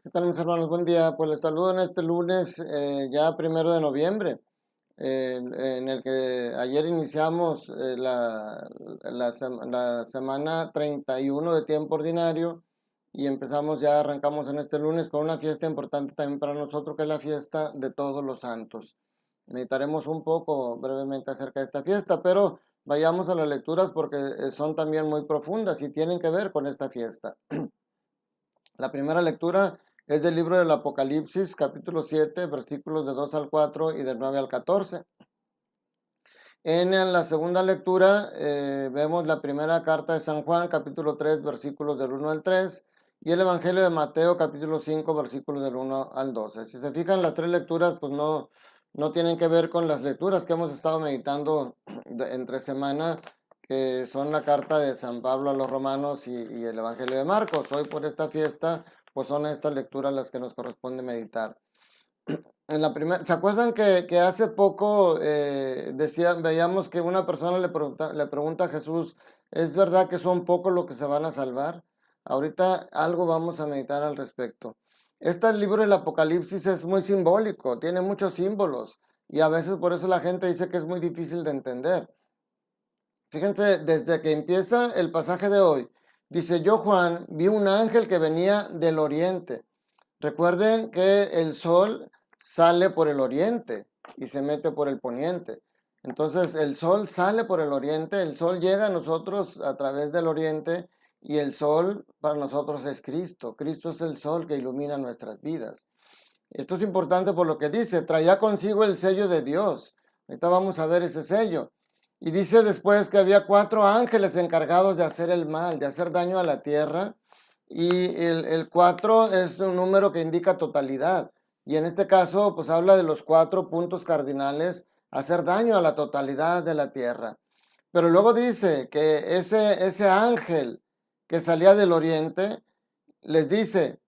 ¿Qué tal, mis hermanos? Buen día. Pues les saludo en este lunes, ya 1 de noviembre, en el que ayer iniciamos la semana 31 de tiempo ordinario y arrancamos en este lunes con una fiesta importante también para nosotros, que es la fiesta de Todos los Santos. Meditaremos un poco brevemente acerca de esta fiesta, pero vayamos a las lecturas porque son también muy profundas y tienen que ver con esta fiesta. La primera lectura es del libro del Apocalipsis, capítulo 7, versículos de 2 al 4 y del 9 al 14. En la segunda lectura vemos la primera carta de San Juan, capítulo 3, versículos del 1 al 3, y el Evangelio de Mateo, capítulo 5, versículos del 1 al 12. Si se fijan, las tres lecturas pues no tienen que ver con las lecturas que hemos estado meditando entre semana, que son la carta de San Pablo a los Romanos y el Evangelio de Marcos. Hoy, por esta fiesta, pues son estas lecturas las que nos corresponde meditar. En la primera, ¿se acuerdan que hace poco veíamos que una persona le pregunta a Jesús, ¿es verdad que son pocos los que se van a salvar? Ahorita algo vamos a meditar al respecto. Este libro del Apocalipsis es muy simbólico, tiene muchos símbolos y a veces por eso la gente dice que es muy difícil de entender. Fíjense, desde que empieza el pasaje de hoy, dice: yo, Juan, vi un ángel que venía del oriente. Recuerden que el sol sale por el oriente y se mete por el poniente. Entonces el sol sale por el oriente, el sol llega a nosotros a través del oriente y el sol para nosotros es Cristo. Cristo es el sol que ilumina nuestras vidas. Esto es importante por lo que dice, traía consigo el sello de Dios. Ahorita vamos a ver ese sello. Y dice después que había 4 ángeles encargados de hacer el mal, de hacer daño a la tierra. Y el 4 es un número que indica totalidad. Y en este caso, pues habla de los 4 puntos cardinales, hacer daño a la totalidad de la tierra. Pero luego dice que ese ángel que salía del oriente les dice: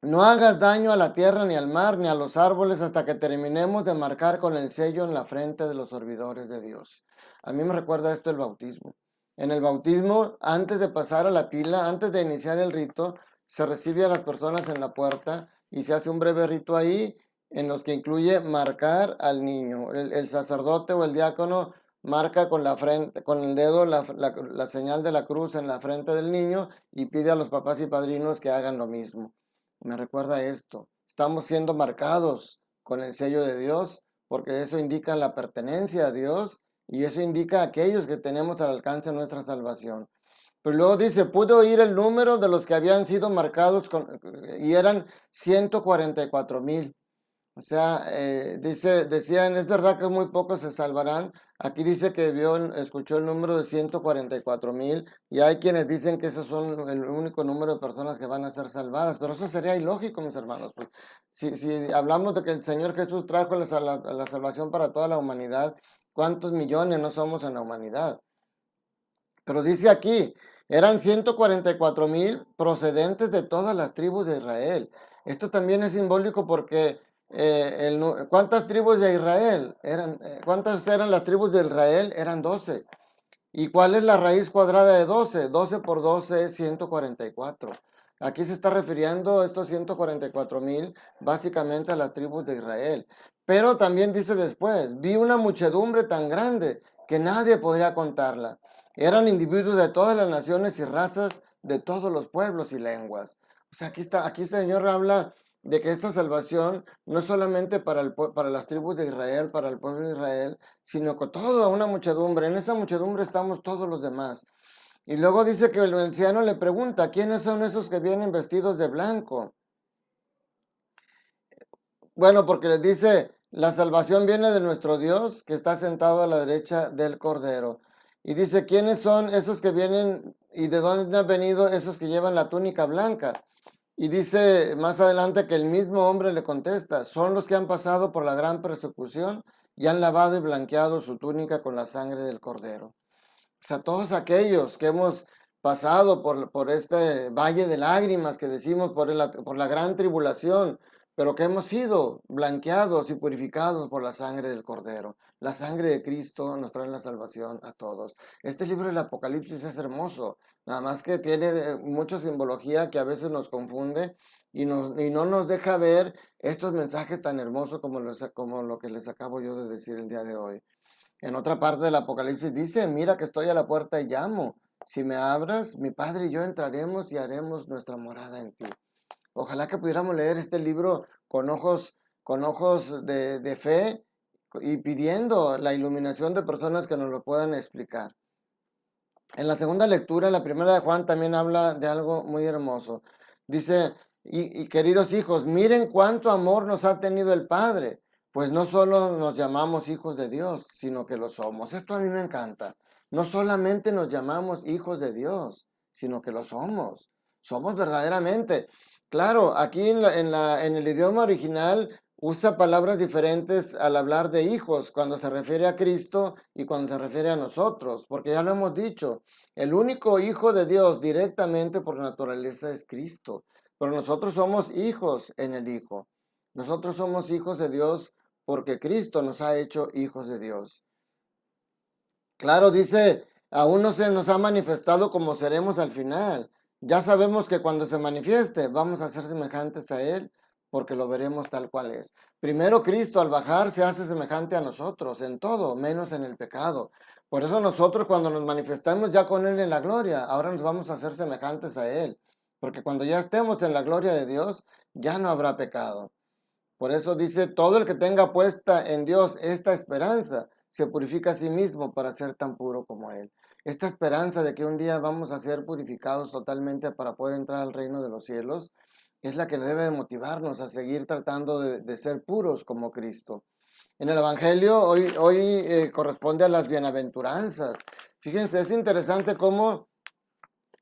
no hagas daño a la tierra, ni al mar, ni a los árboles, hasta que terminemos de marcar con el sello en la frente de los servidores de Dios. A mí me recuerda esto el bautismo. En el bautismo, antes de pasar a la pila, antes de iniciar el rito, se recibe a las personas en la puerta y se hace un breve rito ahí, en los que incluye marcar al niño. El sacerdote o el diácono marca con la frente, con el dedo la señal de la cruz en la frente del niño y pide a los papás y padrinos que hagan lo mismo. Me recuerda esto: estamos siendo marcados con el sello de Dios, porque eso indica la pertenencia a Dios y eso indica a aquellos que tenemos al alcance de nuestra salvación. Pero luego dice: pude oír el número de los que habían sido marcados y eran 144,000. O sea, decían, es verdad que muy pocos se salvarán. Aquí dice que escuchó el número de 144,000 y hay quienes dicen que esos son el único número de personas que van a ser salvadas, pero eso sería ilógico, mis hermanos. Pues, si hablamos de que el Señor Jesús trajo la salvación para toda la humanidad, ¿cuántos millones no somos en la humanidad? Pero dice aquí, eran 144,000 procedentes de todas las tribus de Israel. Esto también es simbólico porque ¿cuántas tribus de Israel eran? ¿Cuántas eran las tribus de Israel? Eran 12. ¿Y cuál es la raíz cuadrada de 12? 12 por 12 es 144. Aquí se está refiriendo estos 144,000 básicamente a las tribus de Israel. Pero también dice después, vi una muchedumbre tan grande que nadie podría contarla. Eran individuos de todas las naciones y razas, de todos los pueblos y lenguas. O sea, aquí el Señor habla de que esta salvación no es solamente para las tribus de Israel, para el pueblo de Israel, sino con toda una muchedumbre. En esa muchedumbre estamos todos los demás. Y luego dice que el anciano le pregunta: ¿quiénes son esos que vienen vestidos de blanco? Bueno, porque les dice, la salvación viene de nuestro Dios, que está sentado a la derecha del Cordero. Y dice, ¿quiénes son esos que vienen y de dónde han venido esos que llevan la túnica blanca? Y dice más adelante que el mismo hombre le contesta: son los que han pasado por la gran persecución y han lavado y blanqueado su túnica con la sangre del Cordero. O sea, todos aquellos que hemos pasado por este valle de lágrimas que decimos, por la gran tribulación, pero que hemos sido blanqueados y purificados por la sangre del Cordero. La sangre de Cristo nos trae la salvación a todos. Este libro del Apocalipsis es hermoso, nada más que tiene mucha simbología que a veces nos confunde y no nos deja ver estos mensajes tan hermosos como lo que les acabo yo de decir el día de hoy. En otra parte del Apocalipsis dice, mira que estoy a la puerta y llamo. Si me abras, mi Padre y yo entraremos y haremos nuestra morada en ti. Ojalá que pudiéramos leer este libro con ojos de fe y pidiendo la iluminación de personas que nos lo puedan explicar. En la segunda lectura, la primera de Juan también habla de algo muy hermoso. Dice, y queridos hijos, miren cuánto amor nos ha tenido el Padre, pues no solo nos llamamos hijos de Dios, sino que lo somos. Esto a mí me encanta. No solamente nos llamamos hijos de Dios, sino que lo somos. Somos verdaderamente. Claro, aquí en el idioma original usa palabras diferentes al hablar de hijos, cuando se refiere a Cristo y cuando se refiere a nosotros, porque ya lo hemos dicho, el único hijo de Dios directamente por naturaleza es Cristo, pero nosotros somos hijos en el Hijo. Nosotros somos hijos de Dios porque Cristo nos ha hecho hijos de Dios. Claro, dice, aún no se nos ha manifestado como seremos al final. Ya sabemos que cuando se manifieste vamos a ser semejantes a Él porque lo veremos tal cual es. Primero Cristo al bajar se hace semejante a nosotros en todo, menos en el pecado. Por eso nosotros cuando nos manifestamos ya con Él en la gloria, ahora nos vamos a hacer semejantes a Él. Porque cuando ya estemos en la gloria de Dios, ya no habrá pecado. Por eso dice, todo el que tenga puesta en Dios esta esperanza, se purifica a sí mismo para ser tan puro como Él. Esta esperanza de que un día vamos a ser purificados totalmente para poder entrar al reino de los cielos, es la que debe motivarnos a seguir tratando de ser puros como Cristo. En el Evangelio hoy corresponde a las bienaventuranzas. Fíjense, es interesante cómo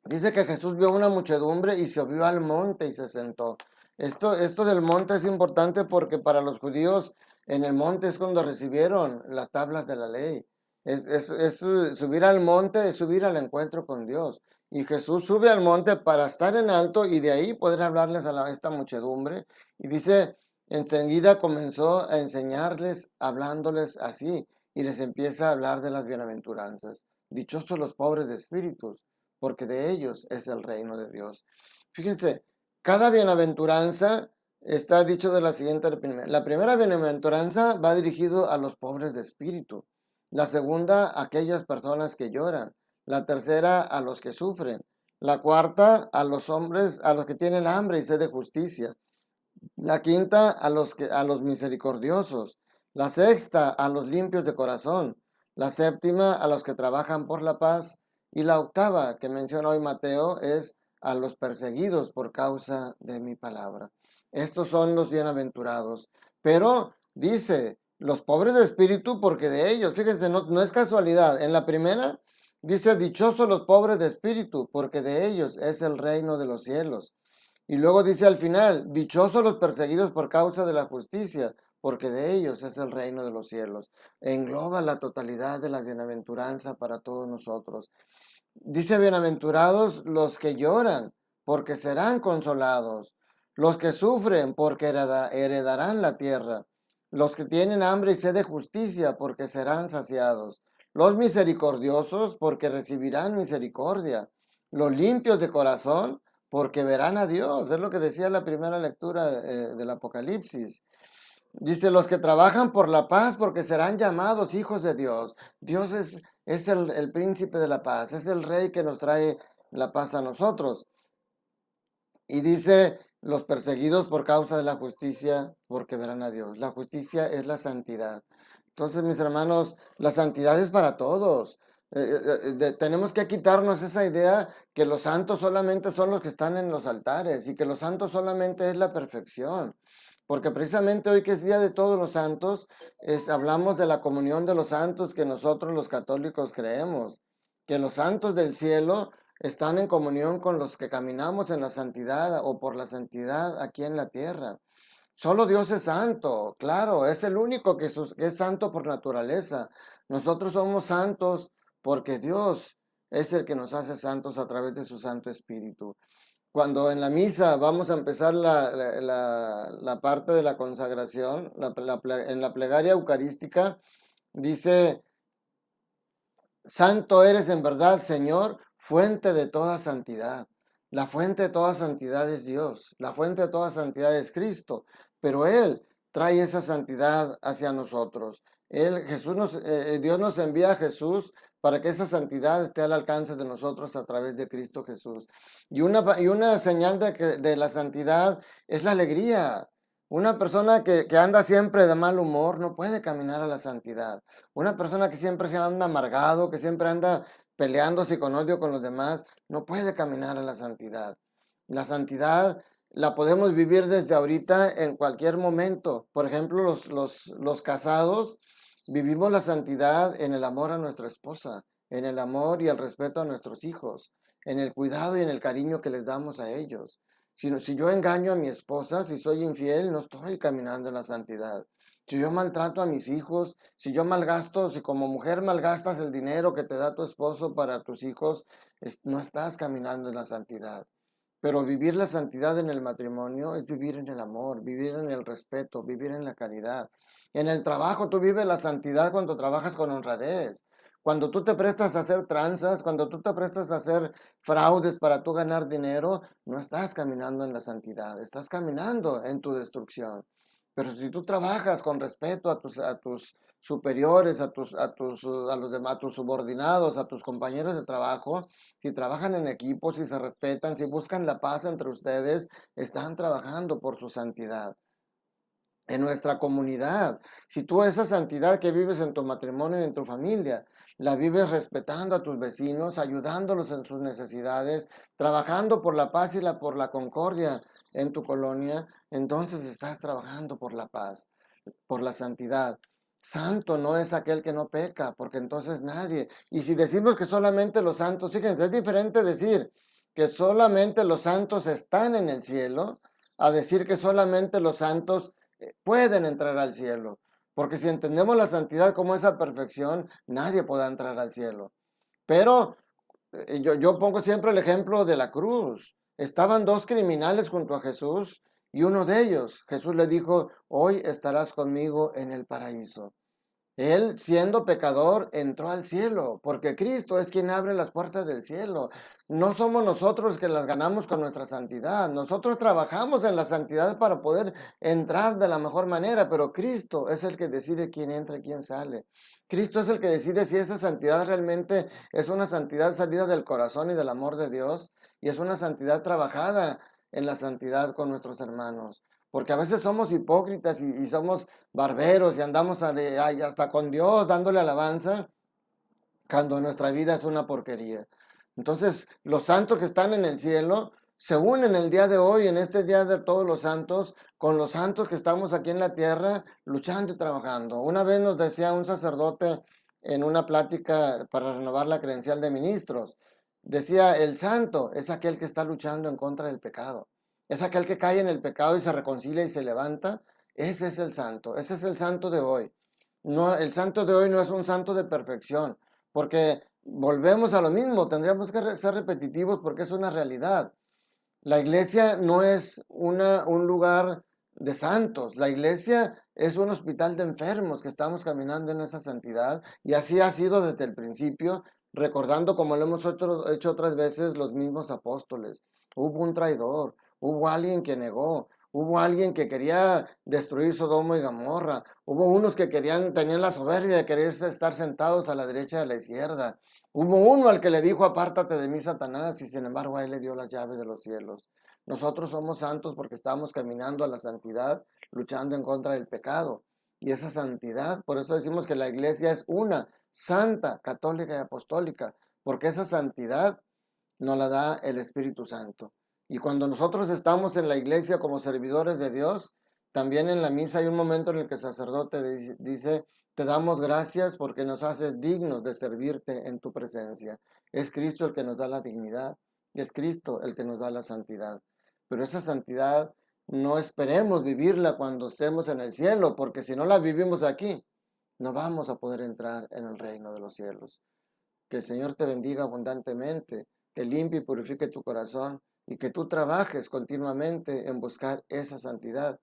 dice que Jesús vio una muchedumbre y se subió al monte y se sentó. Esto del monte es importante porque para los judíos en el monte es cuando recibieron las tablas de la ley. Subir al monte, es subir al encuentro con Dios. Y Jesús sube al monte para estar en alto y de ahí poder hablarles a esta muchedumbre. Y dice, enseguida comenzó a enseñarles, hablándoles así, y les empieza a hablar de las bienaventuranzas. Dichosos los pobres de espíritus, porque de ellos es el reino de Dios. Fíjense, cada bienaventuranza está dicho de la siguiente manera. La primera bienaventuranza va dirigido a los pobres de espíritu. La segunda, a aquellas personas que lloran. La tercera, a los que sufren. La cuarta, a los hombres, a los que tienen hambre y sed de justicia. La quinta, a los misericordiosos. La sexta, a los limpios de corazón. La séptima, a los que trabajan por la paz. Y la octava, que menciona hoy Mateo, es a los perseguidos por causa de mi palabra. Estos son los bienaventurados. Pero dice, los pobres de espíritu, porque de ellos, fíjense, no es casualidad. En la primera dice, dichosos los pobres de espíritu, porque de ellos es el reino de los cielos. Y luego dice al final, dichosos los perseguidos por causa de la justicia, porque de ellos es el reino de los cielos. Engloba la totalidad de la bienaventuranza para todos nosotros. Dice, bienaventurados los que lloran, porque serán consolados. Los que sufren, porque heredarán la tierra. Los que tienen hambre y sed de justicia, porque serán saciados. Los misericordiosos, porque recibirán misericordia. Los limpios de corazón, porque verán a Dios. Es lo que decía la primera lectura del Apocalipsis. Dice, los que trabajan por la paz, porque serán llamados hijos de Dios. Dios es el príncipe de la paz, es el rey que nos trae la paz a nosotros. Y dice, los perseguidos por causa de la justicia, porque verán a Dios. La justicia es la santidad. Entonces, mis hermanos, la santidad es para todos. Tenemos que quitarnos esa idea que los santos solamente son los que están en los altares y que los santos solamente es la perfección. Porque precisamente hoy que es Día de Todos los Santos, hablamos de la comunión de los santos que nosotros los católicos creemos. Que los santos del cielo están en comunión con los que caminamos en la santidad o por la santidad aquí en la tierra. Solo Dios es santo, claro, es el único que es santo por naturaleza. Nosotros somos santos porque Dios es el que nos hace santos a través de su Santo Espíritu. Cuando en la misa vamos a empezar la parte de la consagración, en la plegaria eucarística, dice: Santo eres en verdad, Señor, fuente de toda santidad. La fuente de toda santidad es Dios, la fuente de toda santidad es Cristo, pero Él trae esa santidad hacia nosotros. Dios nos envía a Jesús para que esa santidad esté al alcance de nosotros a través de Cristo Jesús. Y una señal de la santidad es la alegría. Una persona que anda siempre de mal humor no puede caminar a la santidad. Una persona que siempre se anda amargado, que siempre anda peleándose con odio con los demás, no puede caminar a la santidad. La santidad la podemos vivir desde ahorita en cualquier momento. Por ejemplo, los casados vivimos la santidad en el amor a nuestra esposa, en el amor y el respeto a nuestros hijos, en el cuidado y en el cariño que les damos a ellos. Si yo engaño a mi esposa, si soy infiel, no estoy caminando en la santidad. Si yo maltrato a mis hijos, si yo malgasto, si como mujer malgastas el dinero que te da tu esposo para tus hijos, no estás caminando en la santidad. Pero vivir la santidad en el matrimonio es vivir en el amor, vivir en el respeto, vivir en la caridad. En el trabajo tú vives la santidad cuando trabajas con honradez. Cuando tú te prestas a hacer tranzas, cuando tú te prestas a hacer fraudes para tú ganar dinero, no estás caminando en la santidad, estás caminando en tu destrucción. Pero si tú trabajas con respeto a tus superiores, a los demás, a tus subordinados, a tus compañeros de trabajo, si trabajan en equipo, si se respetan, si buscan la paz entre ustedes, están trabajando por su santidad. En nuestra comunidad, si tú esa santidad que vives en tu matrimonio y en tu familia, la vives respetando a tus vecinos, ayudándolos en sus necesidades, trabajando por la paz y por la concordia en tu colonia, entonces estás trabajando por la paz, por la santidad. Santo no es aquel que no peca, porque entonces nadie. Y si decimos que solamente los santos, fíjense, es diferente decir que solamente los santos están en el cielo, a decir que solamente los santos pueden entrar al cielo. Porque si entendemos la santidad como esa perfección, nadie podrá entrar al cielo. Pero yo pongo siempre el ejemplo de la cruz. Estaban dos criminales junto a Jesús y uno de ellos, Jesús le dijo: hoy estarás conmigo en el paraíso. Él, siendo pecador, entró al cielo, porque Cristo es quien abre las puertas del cielo. No somos nosotros que las ganamos con nuestra santidad. Nosotros trabajamos en la santidad para poder entrar de la mejor manera, pero Cristo es el que decide quién entra y quién sale. Cristo es el que decide si esa santidad realmente es una santidad salida del corazón y del amor de Dios, y es una santidad trabajada en la santidad con nuestros hermanos. Porque a veces somos hipócritas y somos barberos y andamos hasta con Dios dándole alabanza cuando nuestra vida es una porquería. Entonces, los santos que están en el cielo se unen el día de hoy, en este día de todos los santos, con los santos que estamos aquí en la tierra luchando y trabajando. Una vez nos decía un sacerdote en una plática para renovar la credencial de ministros, decía: el santo es aquel que está luchando en contra del pecado. Es aquel que cae en el pecado y se reconcilia y se levanta. Ese es el santo, ese es el santo de hoy. No, el santo de hoy no es un santo de perfección, porque volvemos a lo mismo, tendríamos que ser repetitivos porque es una realidad. La iglesia no es un lugar de santos, la iglesia es un hospital de enfermos que estamos caminando en esa santidad, y así ha sido desde el principio, recordando como lo hemos hecho otras veces los mismos apóstoles. Hubo un traidor, hubo alguien que negó, hubo alguien que quería destruir Sodoma y Gomorra, hubo unos que tenían la soberbia de querer estar sentados a la derecha y a la izquierda. Hubo uno al que le dijo: apártate de mí, Satanás, y sin embargo a él le dio las llaves de los cielos. Nosotros somos santos porque estamos caminando a la santidad, luchando en contra del pecado. Y esa santidad, por eso decimos que la iglesia es una, santa, católica y apostólica, porque esa santidad nos la da el Espíritu Santo. Y cuando nosotros estamos en la iglesia como servidores de Dios, también en la misa hay un momento en el que el sacerdote dice: te damos gracias porque nos haces dignos de servirte en tu presencia. Es Cristo el que nos da la dignidad, es Cristo el que nos da la santidad. Pero esa santidad no esperemos vivirla cuando estemos en el cielo, porque si no la vivimos aquí, no vamos a poder entrar en el reino de los cielos. Que el Señor te bendiga abundantemente, que limpie y purifique tu corazón y que tú trabajes continuamente en buscar esa santidad,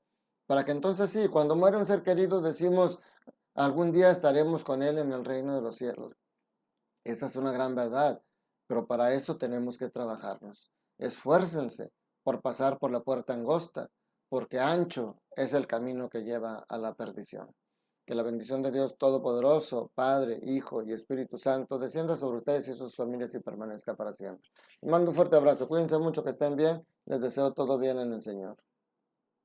para que entonces sí, cuando muere un ser querido decimos, algún día estaremos con él en el reino de los cielos. Esa es una gran verdad, pero para eso tenemos que trabajarnos. Esfuércense por pasar por la puerta angosta, porque ancho es el camino que lleva a la perdición. Que la bendición de Dios Todopoderoso, Padre, Hijo y Espíritu Santo, descienda sobre ustedes y sus familias y permanezca para siempre. Les mando un fuerte abrazo. Cuídense mucho, que estén bien. Les deseo todo bien en el Señor.